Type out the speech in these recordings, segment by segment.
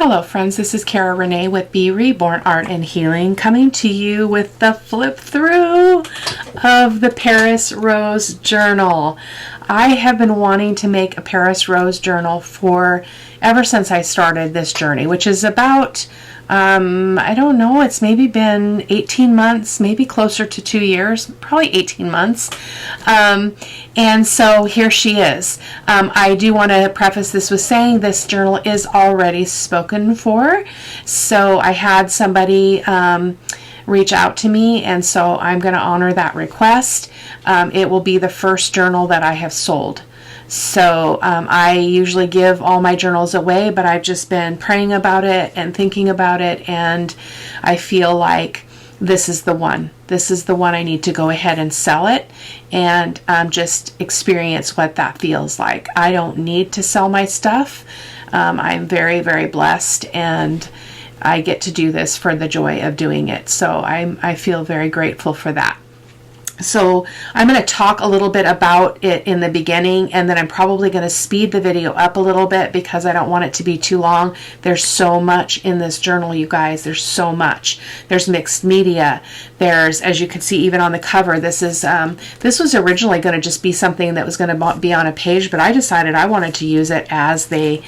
Hello friends, this is Cara-Renee with B.Reborn Art and Healing, coming to you with the flip through of the Paris Rose Journal. I have been wanting to make a Paris Rose Journal ever since I started this journey, which is about, I don't know, it's maybe been 18 months, maybe closer to 2 years, probably 18 months. And so here she is. I do want to preface this with saying this journal is already spoken for. So I had somebody reach out to me, and so I'm going to honor that request. It will be the first journal that I have sold. So I usually give all my journals away, but I've just been praying about it and thinking about it, and I feel like this is the one. This is the one. I need to go ahead and sell it and just experience what that feels like. I don't need to sell my stuff. I'm very, very blessed, and I get to do this for the joy of doing it. So I feel very grateful for that. So I'm going to talk a little bit about it in the beginning, and then I'm probably going to speed the video up a little bit because I don't want it to be too long. There's so much in this journal, you guys. There's so much. There's mixed media. There's, as you can see, even on the cover, this was originally going to just be something that was going to be on a page, but I decided I wanted to use it as the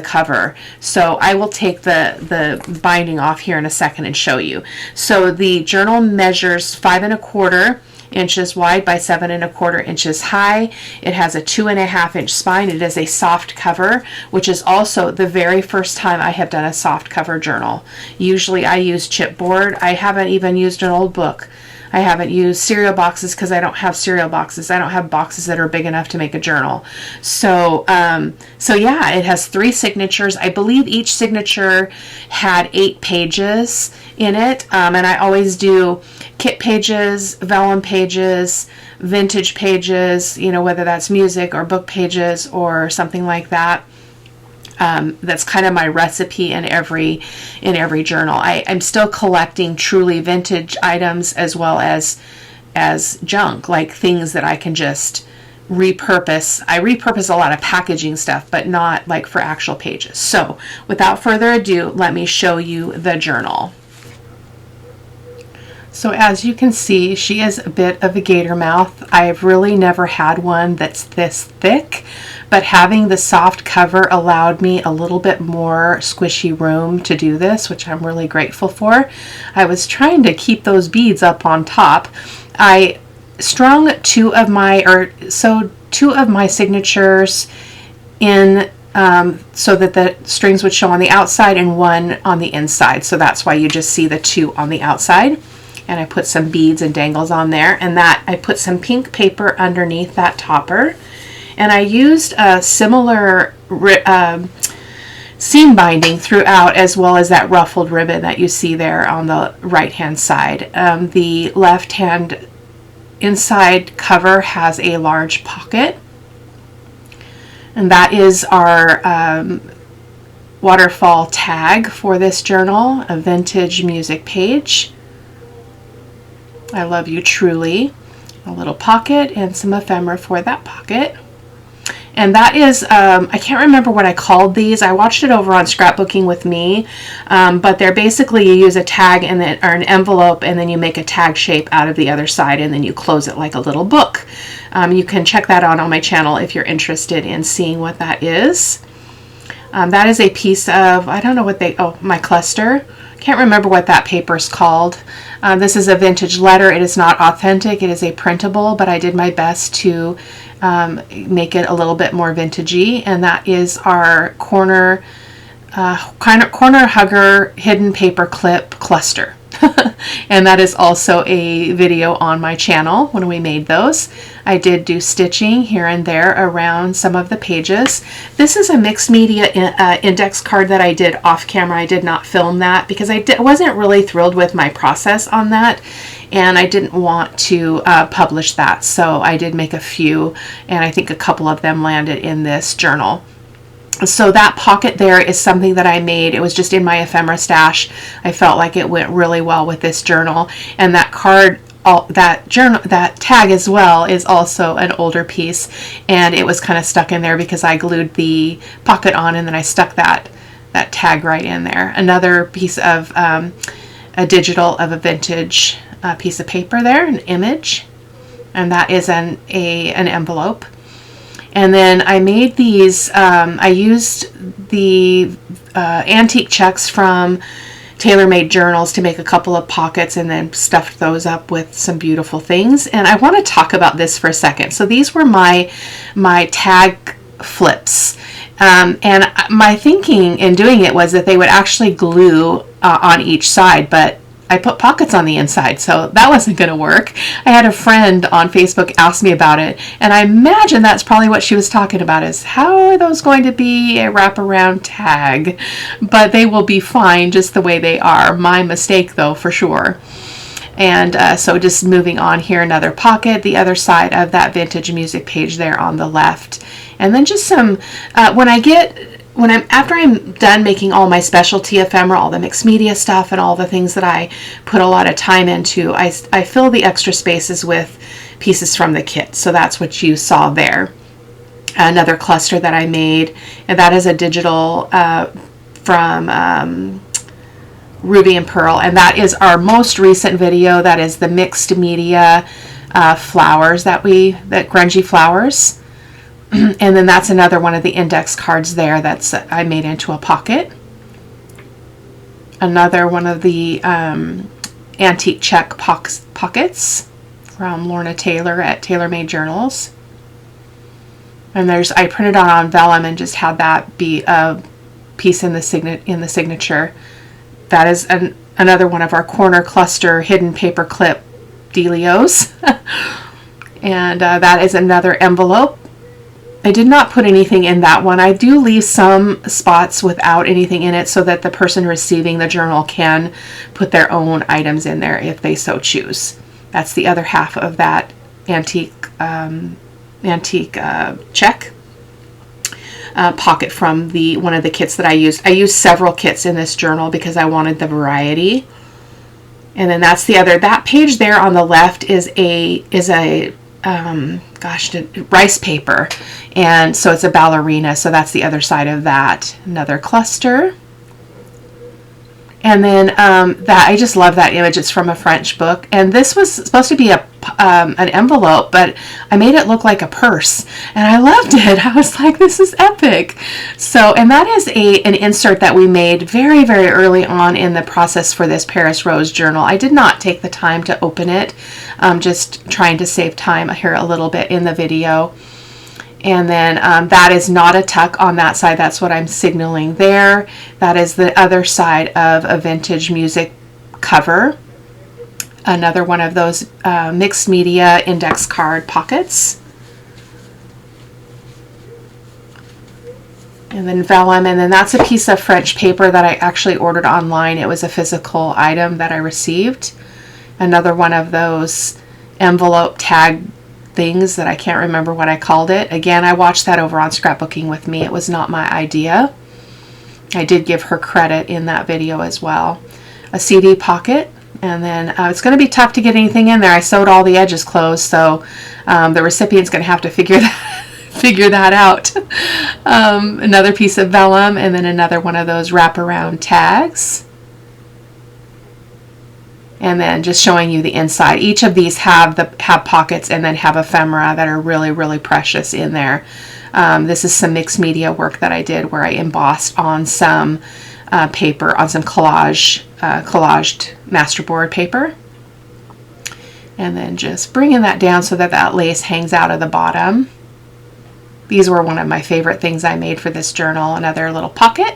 cover. So I will take the binding off here in a second and show you. So the journal measures 5 1/4 inches wide by 7 1/4 inches high. It has a 2.5 inch spine. It is a soft cover, which is also the very first time I have done a soft cover journal. Usually I use chipboard. I haven't even used an old book. I haven't used cereal boxes because I don't have cereal boxes. I don't have boxes that are big enough to make a journal. So yeah, it has 3 signatures. I believe each signature had 8 pages in it. And I always do kit pages, vellum pages, vintage pages, whether that's music or book pages or something like that. That's kind of my recipe in every journal. I'm still collecting truly vintage items as well as junk, like things that I can just repurpose. I repurpose a lot of packaging stuff, but not like for actual pages. So without further ado, let me show you the journal. So as you can see, she is a bit of a gator mouth. I've really never had one that's this thick, but having the soft cover allowed me a little bit more squishy room to do this, which I'm really grateful for. I was trying to keep those beads up on top. I strung two of my signatures in so that the strings would show on the outside and one on the inside. So that's why you just see the 2 on the outside. And I put some beads and dangles on there, and that I put some pink paper underneath that topper. And I used a similar seam binding throughout, as well as that ruffled ribbon that you see there on the right hand side. The left hand inside cover has a large pocket, and that is our waterfall tag for this journal, a vintage music page. I love you truly. A little pocket and some ephemera for that pocket. And that is, I can't remember what I called these. I watched it over on Scrapbooking with Me, but they're basically, you use a tag and then, or an envelope, and then you make a tag shape out of the other side, and then you close it like a little book. You can check that out on my channel if you're interested in seeing what that is. That is a piece of, I don't know what my cluster. Can't remember what that paper is called. This is a vintage letter. It is not authentic. It is a printable, but I did my best to make it a little bit more vintagey. And that is our corner hugger hidden paper clip cluster. And that is also a video on my channel when we made those. I did do stitching here and there around some of the pages. This is a mixed media index card that I did off camera. I did not film that because I wasn't really thrilled with my process on that, and I didn't want to publish that. So I did make a few, and I think a couple of them landed in this journal. So that pocket there is something that I made. It was just in my ephemera stash. I felt like it went really well with this journal. And that card, that tag as well, is also an older piece. And it was kind of stuck in there because I glued the pocket on, and then I stuck that that tag right in there. Another piece of a digital of a vintage piece of paper there, an image, and that is an envelope. And then I made these, I used the antique checks from tailor-made journals to make a couple of pockets and then stuffed those up with some beautiful things. And I want to talk about this for a second. So these were my tag flips. And my thinking in doing it was that they would actually glue on each side, but I put pockets on the inside, so that wasn't going to work. I had a friend on Facebook ask me about it, and I imagine that's probably what she was talking about, is how are those going to be a wraparound tag? But they will be fine just the way they are. My mistake, though, for sure. And so just moving on here, another pocket, the other side of that vintage music page there on the left. And then just some, after I'm done making all my specialty ephemera, all the mixed media stuff and all the things that I put a lot of time into, I fill the extra spaces with pieces from the kit. So that's what you saw there. Another cluster that I made, and that is a digital from Ruby and Pearl, and that is our most recent video. That is the mixed media flowers that grungy flowers. And then that's another one of the index cards there that's I made into a pocket. Another one of the antique check pockets from Lorna Taylor at Tailor Made Journals. And I printed on vellum and just had that be a piece in the signature. That is another one of our corner cluster hidden paper clip dealios. And that is another envelope. I did not put anything in that one. I do leave some spots without anything in it so that the person receiving the journal can put their own items in there if they so choose. That's the other half of that antique check pocket from one of the kits that I used. I used several kits in this journal because I wanted the variety. And then that's that page there on the left is a rice paper, and so it's a ballerina, so that's the other side of that. Another cluster. And then that I just love that image. It's from a French book, and this was supposed to be an envelope, but I made it look like a purse, and I loved it. I was like, this is epic. So, and that is an insert that we made very, very early on in the process for this Paris Rose journal. I did not take the time to open it, just trying to save time here a little bit in the video. And then that is not a tuck on that side. That's what I'm signaling there. That is the other side of a vintage music cover. Another one of those mixed media index card pockets. And then vellum, and then that's a piece of French paper that I actually ordered online. It was a physical item that I received. Another one of those envelope tag things that I can't remember what I called it. Again, I watched that over on Scrapbooking with Me. It was not my idea. I did give her credit in that video as well. A CD pocket, and then it's going to be tough to get anything in there. I sewed all the edges closed, so the recipient's going to have to figure that out. Another piece of vellum, and then another one of those wraparound tags. And then just showing you the inside. Each of these have pockets and then have ephemera that are really, really precious in there. This is some mixed media work that I did where I embossed on some paper, on some collaged masterboard paper. And then just bringing that down so that lace hangs out of the bottom. These were one of my favorite things I made for this journal. Another little pocket.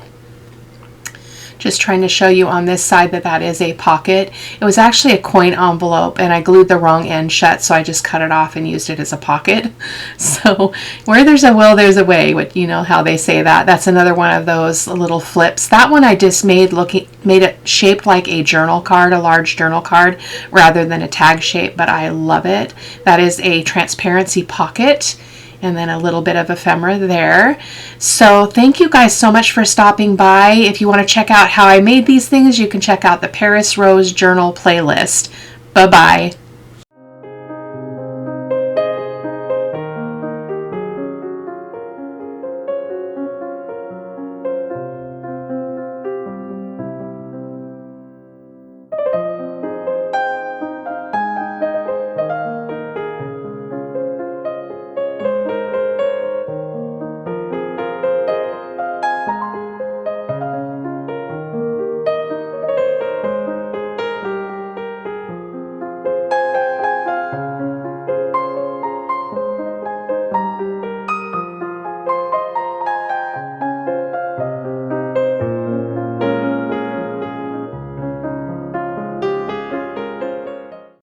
Just trying to show you on this side that is a pocket. It was actually a coin envelope, and I glued the wrong end shut, so I just cut it off and used it as a pocket. So where there's a will, there's a way. You know how they say that. That's another one of those little flips. That one I just made it shaped like a journal card, a large journal card, rather than a tag shape, but I love it. That is a transparency pocket. And then a little bit of ephemera there. So thank you guys so much for stopping by. If you want to check out how I made these things, you can check out the Paris Rose Journal playlist. Bye-bye.